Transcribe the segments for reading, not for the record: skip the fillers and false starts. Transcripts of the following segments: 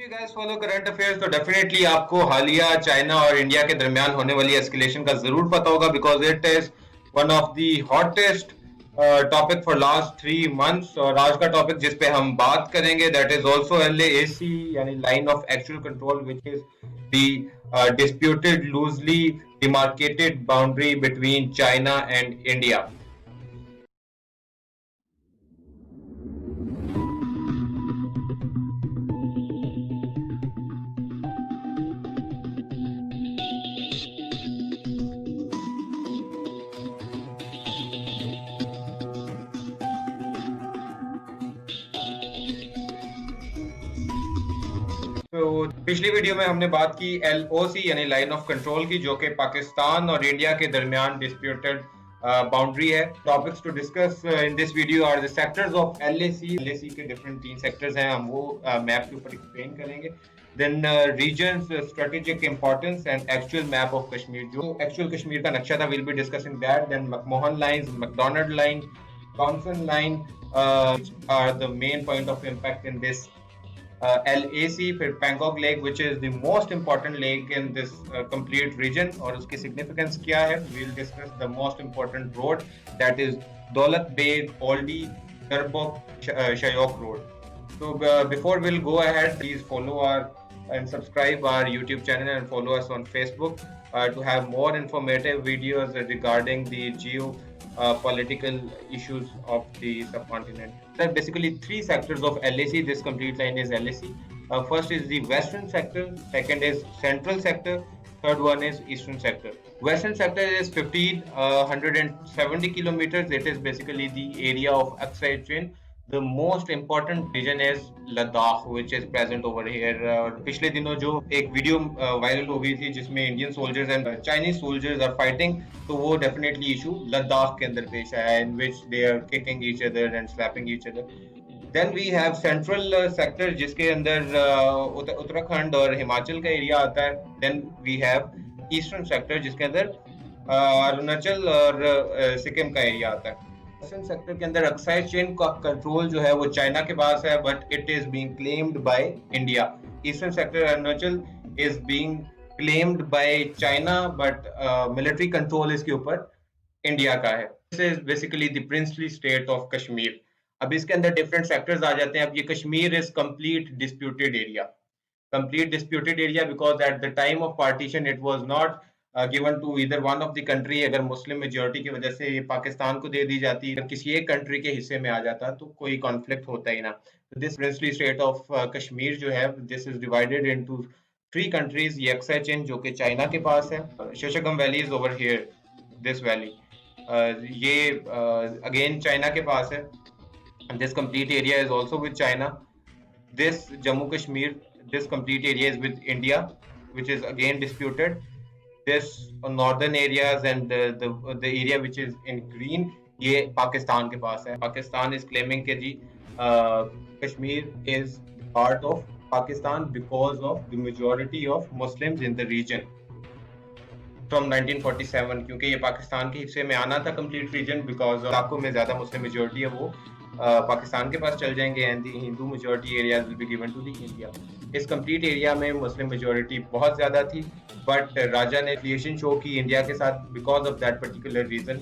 you guys follow current affairs तो definitely आपको हालिया चाइना और इंडिया के दरमियान होने वाली एस्केलेशन का जरूर पता होगा because it is one of the hottest topic for last 3 months और आज का टॉपिक जिस पे हम बात करेंगे that is also LAC यानी line of actual control which is the disputed loosely demarcated boundary between China and India. तो पिछली वीडियो में हमने बात की LOC यानी लाइन ऑफ कंट्रोल की, जो कि पाकिस्तान और इंडिया के दरमियान डिस्प्यूटेड बाउंड्री है. Topics to discuss in this video are the sectors of LAC के डिफरेंट 3 सेक्टर्स हैं, हम वो मैप के ऊपर एक्सप्लेन करेंगे. Then regions, strategic importance and actual map of Kashmir, जो एक्चुअल कश्मीर का नक्शा था, will be discussing that. Then McMahon lines, McDonald line, Johnson line are the main point of impact in this LAC. फिर Pangong lake which is the most important lake in this complete region और उसकी significance क्या है. We'll discuss the most important road, that is Daulat Bey Oldie Durbuk Shayok road. So before we'll go ahead, please follow our and subscribe our YouTube channel and follow us on Facebook to have more informative videos regarding the political issues of the subcontinent. There are basically 3 sectors of LAC. This complete line is LAC. First is the western sector, second is central sector, third one is eastern sector. Western sector is 1570 kilometers. It is basically the area of Aksai Chin. The most important region is Ladakh, which is present over here. पिछले दिनों जो एक video viral हो गई थी जिसमें Indian soldiers and Chinese soldiers are fighting, तो वो डेफिनेटली इशू लद्दाख के अंदर पेश आया, in which they are kicking each other and slapping each other. Then we have central sector जिसके अंदर उत्तराखंड और हिमाचल का एरिया आता है. Then we have eastern sector जिसके अंदर अरुणाचल और सिक्किम का एरिया आता है. वेस्टर्न सेक्टर के अंदर अक्साई चेन का कंट्रोल जो है वो चाइना के पास है, but it is being claimed by India. Eastern sector Arunachal is being claimed by China, but military control इसके ऊपर इंडिया का है. This is basically the princely state of Kashmir. अब इसके अंदर डिफरेंट सेक्टर्स आ जाते हैं. अब ये Kashmir is complete disputed area because at the time of partition it was not given to either one of the country. अगर मुस्लिम मेजोरिटी की वजह से ये पाकिस्तान को दे दी जाती, अगर किसी एक कंट्री के हिस्से में आ जाता तो कोई कॉन्फ्लिक्ट होता ही ना. This princely state of Kashmir जो है, this is divided into 3 countries. ये अक्साई चेन जो कि चाइना के पास है, Shaksgam valley is over here, this valley ये अगेन चाइना के पास है. This complete area is also with China. This Jammu Kashmir, this complete area is with India, which is again disputed. This northern areas and the area which is in green, ये पाकिस्तान के पास है. Pakistan is claiming कि जी Kashmir is part of Pakistan because of the majority of Muslims in the region from 1947. क्योंकि ये पाकिस्तान के हिस्से में आना था complete region, because इलाकों में ज़्यादा मुस्लिम मेजोरिटी है वो पाकिस्तान के पास चल जाएंगे and the Hindu majority areas will be given to the India. इस कंप्लीट एरिया में मुस्लिम मेजोरिटी बहुत ज़्यादा थी, बट राजा ने रिलेशन शो की इंडिया के साथ. Because of that particular reason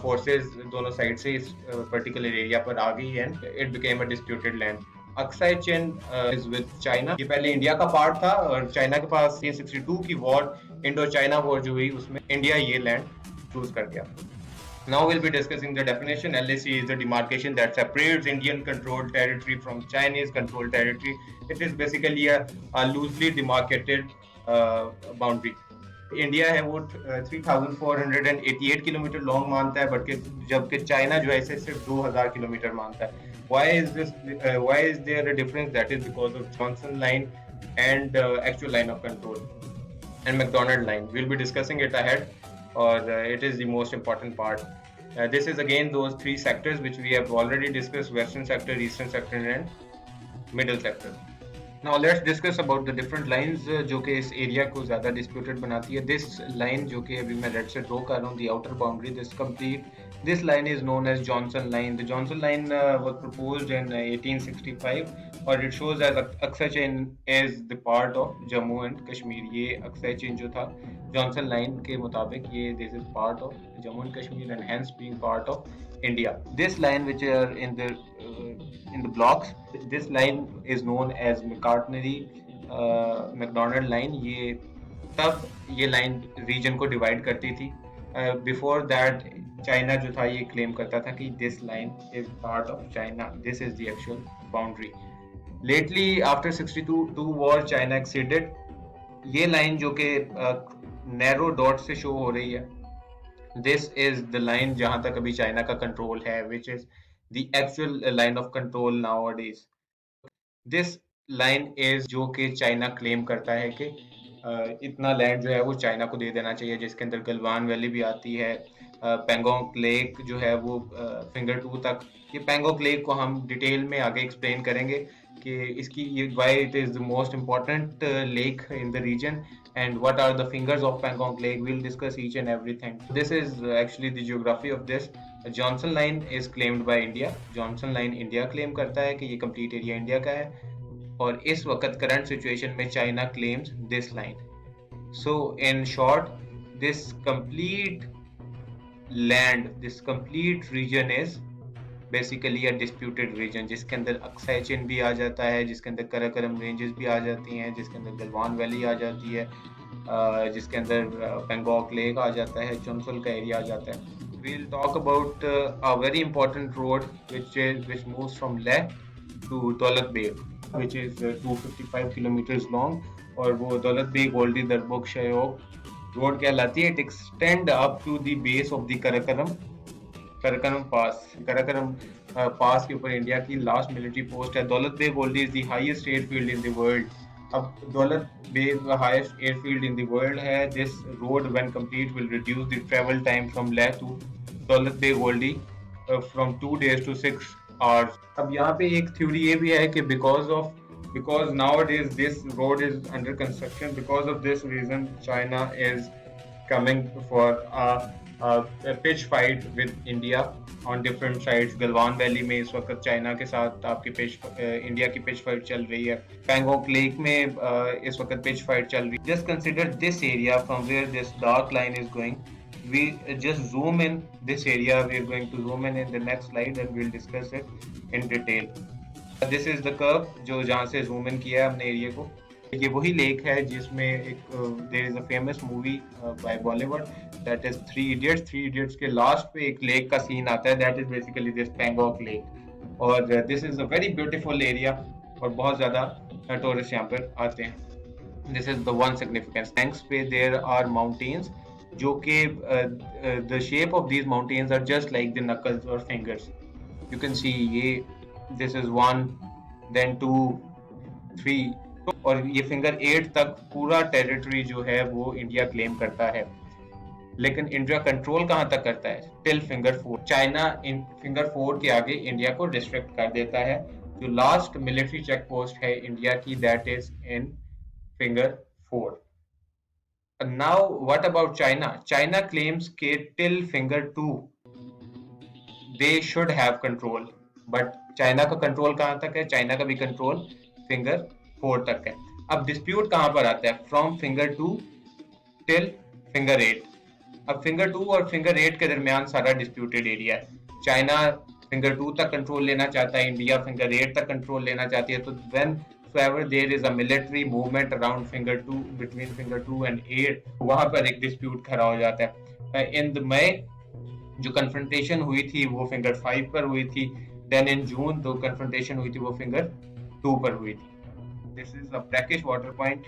forces दोनों साइड से इस पर्टिकुलर एरिया पर आ गई and it became a disputed land. Aksai Chin is with China. ये पहले इंडिया का पार्ट था और चाइना के पास 1962 की वॉर, इंडो चाइना वॉर जो हुई, उसमें इंडिया ये लैंड चूज कर गया. Now we'll be discussing the definition. LAC is the demarcation that separates Indian controlled territory from Chinese controlled territory. It is basically a loosely demarcated boundary. India है वो 3488 kilometre long मानता है, but जबकि China जो है इसे सिर्फ 2000 kilometre मानता है. Why is there a difference? That is because of Johnson line and actual line of control and McDonald line. We'll be discussing it ahead, or it is the most important part. This is again those 3 sectors which we have already discussed: western sector, eastern sector and middle sector. Now let's discuss about the different lines जो कि इस area को ज़्यादा disputed बनाती है. This line जो कि अभी मैं red से draw कर रहा हूँ, the outer boundary, this line is known as Johnson line. The Johnson line was proposed in 1865 और it shows as Aksai chain is the part of Jammu and Kashmir. ये अक्साई चेन जो था Johnson line के मुताबिक ये this is part of Jammu and Kashmir and hence being part of India. This line which are in the blocks, this line is known as McDonald line. ये तब ये line reason को divide करती थी. Before that China जो था ये claim करता था कि this line is part of China, this is the actual boundary. Lately after 62 war China exceeded. ये लाइन जो कि नैरो डॉट से शो हो रही है, दिस इज द लाइन जहां तक अभी चाइना का कंट्रोल है, which is the actual line of control nowadays. This line is जो कि चाइना क्लेम करता है कि इतना लैंड जो है वो चाइना को दे देना चाहिए, जिसके अंदर गलवान वैली भी आती है, पेंगोंग लेक जो है वो फिंगर 2 तक. ये पेंगोंग लेक को हम डिटेल में आगे एक्सप्लेन करेंगे कि इसकी ये why it is the most important lake in the region and what are the fingers of Pangong Lake. We'll discuss each and everything. This is actually the geography of this. Johnson line is claimed by India. Johnson line India claim करता है कि ये complete area India का है, और इस वक्त current situation में China claims this line. So in short, this complete land, this complete region is basically a disputed region, जिसके अंदर अक्साई चेन भी आ जाता है, जिसके अंदर कराकोरम रेंजेस भी आ जाती हैं, जिसके अंदर गलवान वैली आ जाती है, जिसके अंदर पेंगोंग लेक आ जाता है, चुनसुल का एरिया आ जाता है. We will talk about a very important road which moves from Leh to Daulat Beg, which is 255 kilometers long, और वो दौलत बेग गोल्डी दरबोक शयोग रोड कहलाती है. It extend up to the base of the Karakoram pass. Karakoram pass के ऊपर India की last military post है. Daulat Beg Oldi is the highest airfield in the world. अब Daulat Beg highest airfield in the world है. This road when complete will reduce the travel time from Leh to Daulat Beg Oldi from 2 days to 6 hours. अब यहाँ पे एक theory ये भी है कि because nowadays this road is under construction, because of this reason China is coming for a pitch fight with India on different sides. Galwan valley में इस वक्त चाइना के साथ आपकी इंडिया की पिच फाइट चल रही है. पैंगोंग लेक में इस वक्त पिच फाइट चल रही है. Just consider this area from where this dark line is going. We just zoom in this area. We are going to zoom in the next slide and we'll discuss it in detail. This is the curve जो जहाँ से zoom in किया है हमने area को. ये वही lake है जिसमें एक there is a famous movie by Bollywood that is Three Idiots. Three Idiots के लास्ट पे एक लेक का सीन आता है, that is basically this Pangong Lake. और this is a very beautiful area और बहुत ज़्यादा टूरिस्ट यहाँ पर आते हैं. This is the one significance. Thanks पे there are mountains जो कि the shape of these mountains are just like the knuckles or fingers. You can see ये this is 1, then 2, 3, और ये फिंगर 8 तक पूरा टेरिटरी जो है वो इंडिया क्लेम करता है. लेकिन इंडिया कंट्रोल कहाँ तक करता है? Till finger 4. China in finger 4 के आगे इंडिया को रिस्ट्रिक्ट कर देता है. जो लास्ट मिलिट्री चेक पोस्ट है इंडिया की, that is in finger 4. Now what about China? China claims के till finger 2 they should have control, but China का कंट्रोल कहाँ तक है? चाइना का भी कंट्रोल फिंगर 4 तक है. अब डिस्प्यूट कहाँ पर आता है? From finger 2 till finger 8. अब फिंगर 2 और फिंगर 8 के दरमियान सारा डिस्प्यूटेड एरिया है. चाइना फिंगर 2 तक कंट्रोल लेना चाहता है, इंडिया फिंगर 8 तक कंट्रोल लेना चाहती है. तो when there is a military movement around finger 2, between finger 2 and 8, वहां पर एक डिस्प्यूट खड़ा हो जाता है. इन द मई जो कन्फ्रंटेशन हुई थी वो फिंगर 5 पर हुई थी. देन इन जून जो कन्फ्रंटेशन हुई थी वो फिंगर 2 पर हुई थी. This is a brackish water point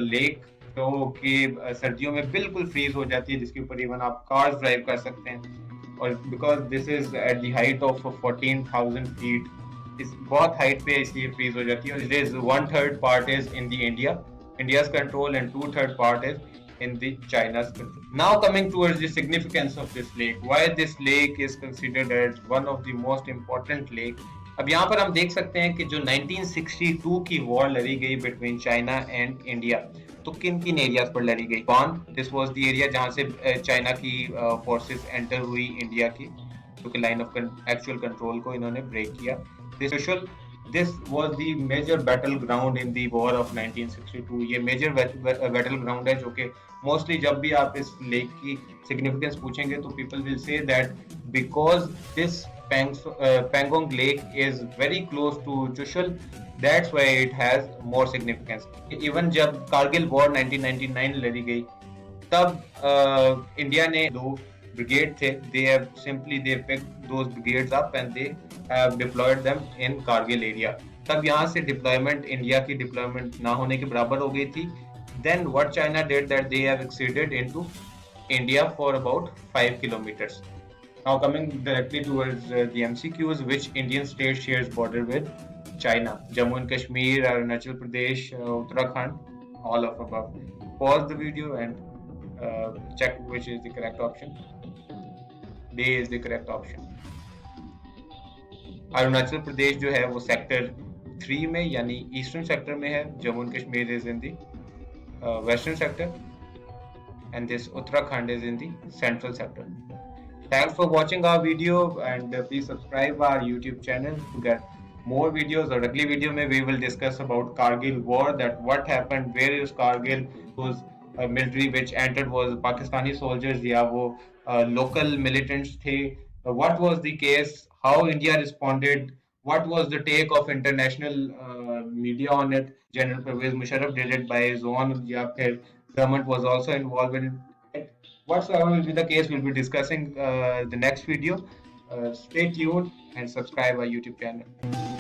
lake जो कि सर्दियों में बिल्कुल फ्रीज हो जाती है, जिसके ऊपर इवन आप कार्स ड्राइव कर सकते हैं. और because this is at the height of 14,000 feet, इस बहुत हाइट पे इसलिए फ्रीज हो जाती है. It is 1/3 part is in the India's control and 2/3 part is in the China's control. Now coming towards the significance of this lake, why this lake is considered as one of the most important lake अब यहाँ पर हम देख सकते हैं कि जो 1962 की वॉर लड़ी गई बिटवीन चाइना एंड इंडिया, तो किन किन एरियाज पर लड़ी गई। One, this was the area जहाँ से चाइना की फोर्सेस एंटर हुई इंडिया की, जो कि लाइन ऑफ एक्चुअल कंट्रोल को इन्होंने ब्रेक किया। This was the major battle ground in the war of 1962। ये मेजर बैटल ग्राउंड है जो कि मोस्टली जब भी आप इस लेक की सिग्निफिकेंस पूछेंगे तो people will say that because this Pangong Lake is very close to Chushul. That's why it has more significance. Even जब कारगिल वॉर 1999 लड़ी गई, तब इंडिया ने दो ब्रिगेड थे, they have simply they picked those brigades up and they have deployed them in Kargil area. तब यहाँ से डिप्लॉयमेंट इंडिया की डिप्लॉयमेंट ना होने के बराबर हो गई थी. Then what China did that they have exceeded into India for about 5 kilometers. Now coming directly towards the MCQs, which Indian state shares border with China? Jammu and Kashmir, Arunachal Pradesh, Uttarakhand, all of above. Pause the video and check which is the correct option. D is the correct option. Arunachal Pradesh जो है वो sector 3 में यानी eastern sector में है. Jammu and Kashmir is in the western sector and this Uttarakhand is in the central sector. Thanks for watching our video and please subscribe our YouTube channel to get more videos. और अगली video में we will discuss about Kargil war, that what happened, where is Kargil, those military which entered was Pakistani soldiers या वो local militants थे, what was the case, how India responded, what was the take of international media on it, General Pervez Musharraf did it by his own या फिर government was also involved in it. Whatsoever will be the case, we'll be discussing the next video. Stay tuned and subscribe our YouTube channel.